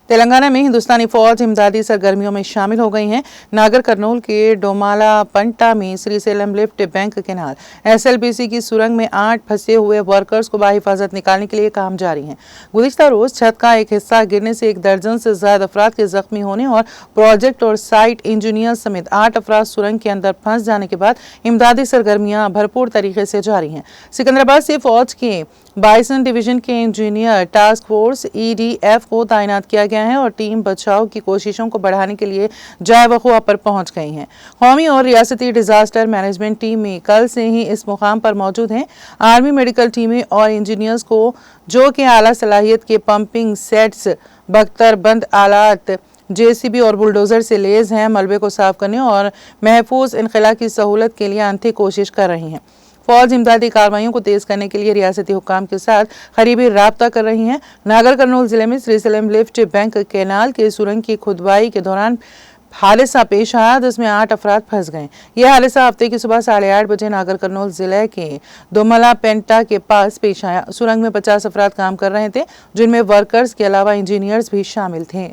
तेलंगाना में हिंदुस्तानी फौज इमदादी सरगर्मियों में शामिल हो गई हैं। नागर कर्नूल के डोमाला पंटा में Srisailam lift bank canal SLBC की सुरंग में 8 फंसे हुए वर्कर्स को बाहिफाजत निकालने के लिए काम जारी है। गुज़िश्ता रोज छत का एक हिस्सा गिरने से 1 दर्जन से ज्यादा अफराद के जख्मी होने और प्रोजेक्ट और साइट इंजीनियर समेत 8 अफराद सुरंग के अंदर फंस जाने के बाद इमदादी सरगर्मियां भरपूर तरीके से जारी हैं। सिकंदराबाद से फौज के बाइसन डिवीजन के इंजीनियर टास्क फोर्स ईडीएफ को तैनात किया गया है और टीम बचाव की कोशिशों को बढ़ाने के लिए जाए वक़ुआ पर पहुंच गई है। कौमी और रियासती डिजास्टर मैनेजमेंट टीम में कल से ही इस मुकाम पर मौजूद हैं। आर्मी मेडिकल टीमें और इंजीनियर्स को जो कि आला सलाहियत के पंपिंग सेट्स, बख्तरबंद आलात, जेसीबी और बुलडोजर से लेज हैं, मलबे को साफ करने और महफूज इनखला की सहूलत के लिए अंतिम कोशिश कर रही हैं। फौज इमदादी कार्रवाइयों को तेज करने के लिए रियासती हुक्काम के साथ करीबी राब्ता कर रही है। नागर कर्नूल जिले में श्रीसेलम लिफ्ट बैंक केनाल के सुरंग की खुदवाई के दौरान हादसा पेश आया जिसमें 8 अफराद फंस गए। यह हादसा हफ्ते की सुबह 8:30 बजे नागर कर्नूल जिले के दोमला पेंटा के पास पेश आया। सुरंग में 50 अफराद काम कर रहे थे, जिनमें वर्कर्स के अलावा इंजीनियर्स भी शामिल थे।